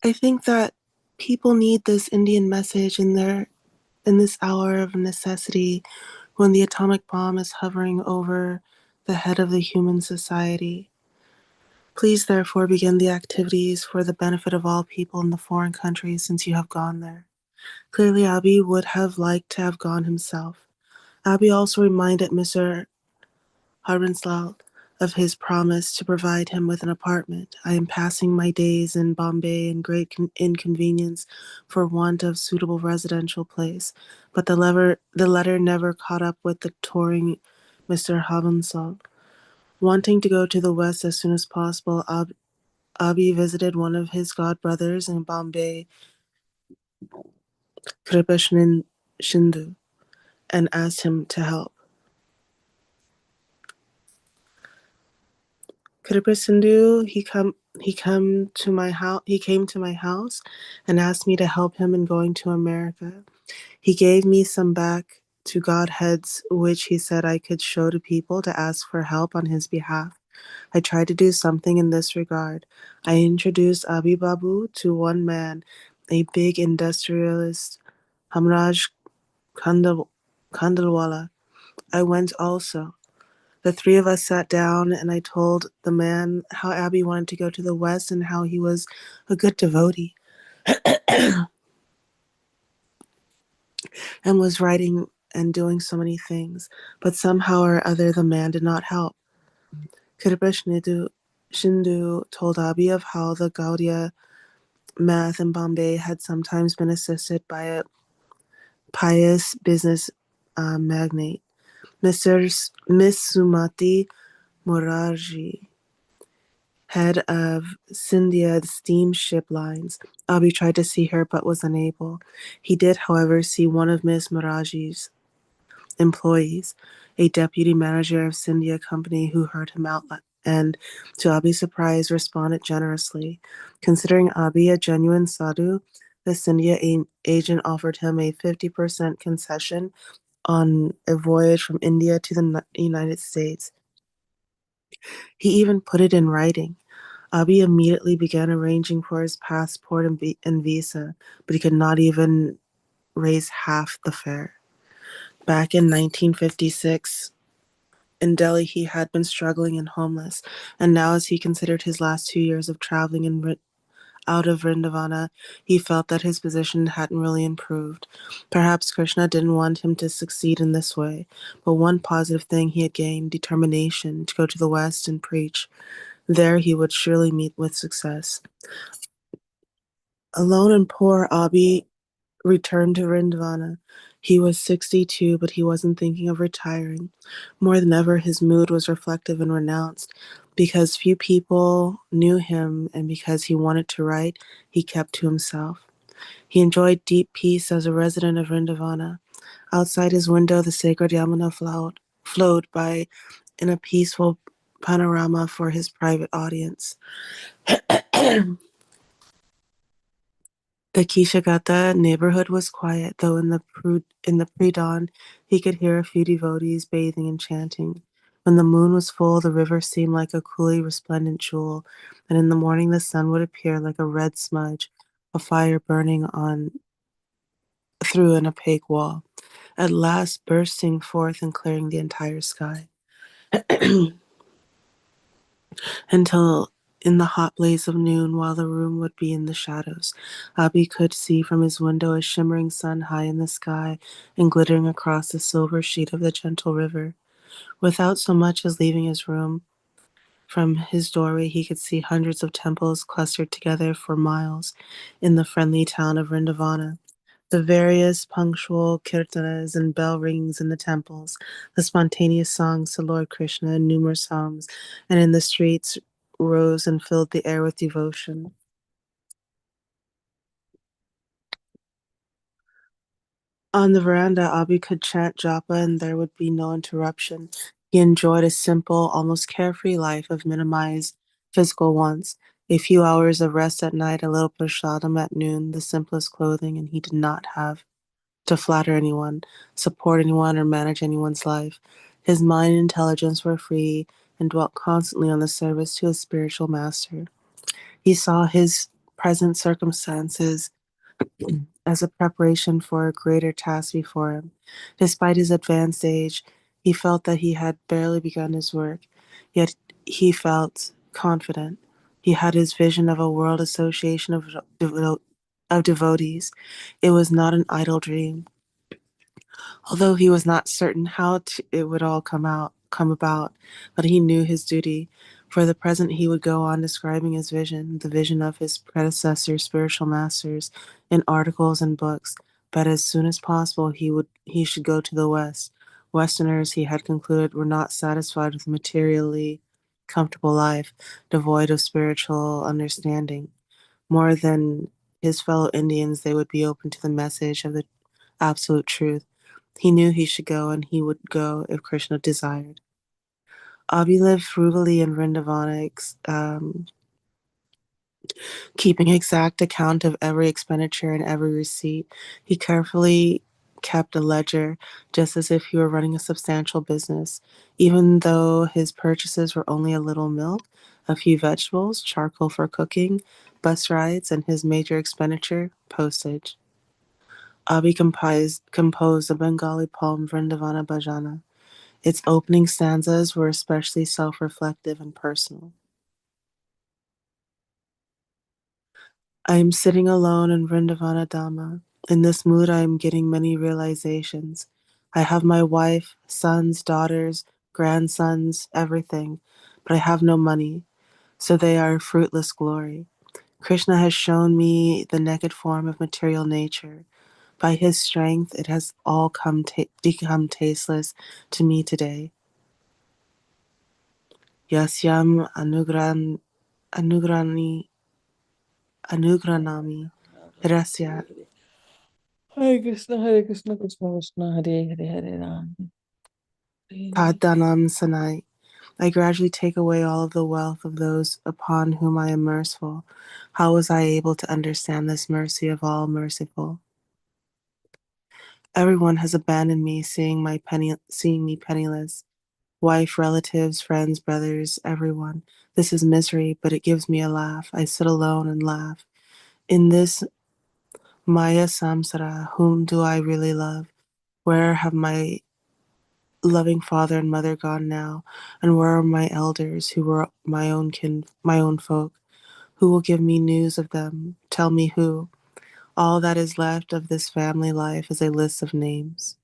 I think that people need this Indian message in this hour of necessity when the atomic bomb is hovering over the head of the human society. Please therefore begin the activities for the benefit of all people in the foreign countries since you have gone there. Clearly Abiy would have liked to have gone himself. Abiy also reminded Mr. Harbinslal of his promise to provide him with an apartment. I am passing my days in Bombay in great inconvenience for want of suitable residential place, but the letter never caught up with the touring Mr. Harbinslal. Wanting to go to the west as soon as possible, Abiy visited one of his godbrothers in Bombay, Kripa Shindu, and asked him to help. Kripa Sindhu, he came to my house and asked me to help him in going to America. He gave me some back to Godheads, which he said I could show to people to ask for help on his behalf. I tried to do something in this regard. I introduced Abi Babu to one man, a big industrialist, Hamraj Kandalwala. I went also. The three of us sat down, and I told the man how Abby wanted to go to the West and how he was a good devotee and was writing and doing so many things. But somehow or other, the man did not help. Kripa Shindu told Abby of how the Gaudiya math in Bombay had sometimes been assisted by a pious business magnate, Miss Sumati Morarji, head of Scindia steamship lines. Abhi tried to see her but was unable. He did, however, see one of Miss Maraji's employees, a deputy manager of Scindia company who heard him out and, to Abhi's surprise, responded generously. Considering Abhi a genuine sadhu, the Scindia agent offered him a 50% concession on a voyage from India to the United States. He even put it in writing. Abiy immediately began arranging for his passport and visa, but he could not even raise half the fare. Back in 1956, in Delhi, he had been struggling and homeless, and now, as he considered his last 2 years of traveling out of Vrindavana, he felt that his position hadn't really improved. Perhaps Krishna didn't want him to succeed in this way, but one positive thing he had gained, determination to go to the West and preach. There he would surely meet with success. Alone and poor, Abi returned to Vrindavana. He was 62, but he wasn't thinking of retiring. More than ever, his mood was reflective and renounced. Because few people knew him and because he wanted to write, he kept to himself. He enjoyed deep peace as a resident of Vrindavana. Outside his window, the sacred Yamuna flowed by in a peaceful panorama for his private audience. The Kishagata neighborhood was quiet, though in the pre-dawn he could hear a few devotees bathing and chanting. When the moon was full, the river seemed like a coolly resplendent jewel, and in the morning the sun would appear like a red smudge, a fire burning on through an opaque wall, at last bursting forth and clearing the entire sky. Until in the hot blaze of noon, while the room would be in the shadows, Abi could see from his window a shimmering sun high in the sky and glittering across the silver sheet of the gentle river. Without so much as leaving his room, from his doorway he could see hundreds of temples clustered together for miles in the friendly town of Vrindavana. The various punctual kirtanas and bell rings in the temples, the spontaneous songs to Lord Krishna and numerous hymns, and in the streets rose and filled the air with devotion. On the veranda, Abi could chant japa and there would be no interruption. He enjoyed a simple, almost carefree life of minimized physical wants. A few hours of rest at night, a little prasadam at noon, the simplest clothing, and he did not have to flatter anyone, support anyone, or manage anyone's life. His mind and intelligence were free and dwelt constantly on the service to his spiritual master. He saw his present circumstances as a preparation for a greater task before him. Despite his advanced age, he felt that he had barely begun his work, yet he felt confident. He had his vision of a world association of devotees. It was not an idle dream. Although he was not certain it would all come about, but he knew his duty. For the present, he would go on describing his vision, the vision of his predecessors, spiritual masters, in articles and books. But as soon as possible, he should go to the West. Westerners, he had concluded, were not satisfied with materially comfortable life, devoid of spiritual understanding. More than his fellow Indians, they would be open to the message of the absolute truth. He knew he should go, and he would go if Krishna desired. Abhi lived frugally in Vrindavana, keeping exact account of every expenditure and every receipt. He carefully kept a ledger, just as if he were running a substantial business, even though his purchases were only a little milk, a few vegetables, charcoal for cooking, bus rides, and his major expenditure, postage. Abhi composed a Bengali poem, Vrindavana Bhajana. Its opening stanzas were especially self-reflective and personal. I am sitting alone in Vrindavana Dhamma. In this mood, I am getting many realizations. I have my wife, sons, daughters, grandsons, everything, but I have no money, so they are a fruitless glory. Krishna has shown me the naked form of material nature. By his strength, it has all become tasteless to me today. Yasyam anugrani Anugranami Rasya Hare Krishna, Krishna Krishna, Hare Hare, Hare Ram. Tadanam Sanai. I gradually take away all of the wealth of those upon whom I am merciful. How was I able to understand this mercy of all merciful? Everyone has abandoned me, seeing me penniless. Wife, relatives, friends, brothers, everyone. This is misery, but it gives me a laugh. I sit alone and laugh. In this Maya Samsara, whom do I really love? Where have my loving father and mother gone now? And where are my elders who were my own folk? Who will give me news of them? Tell me who. All that is left of this family life is a list of names.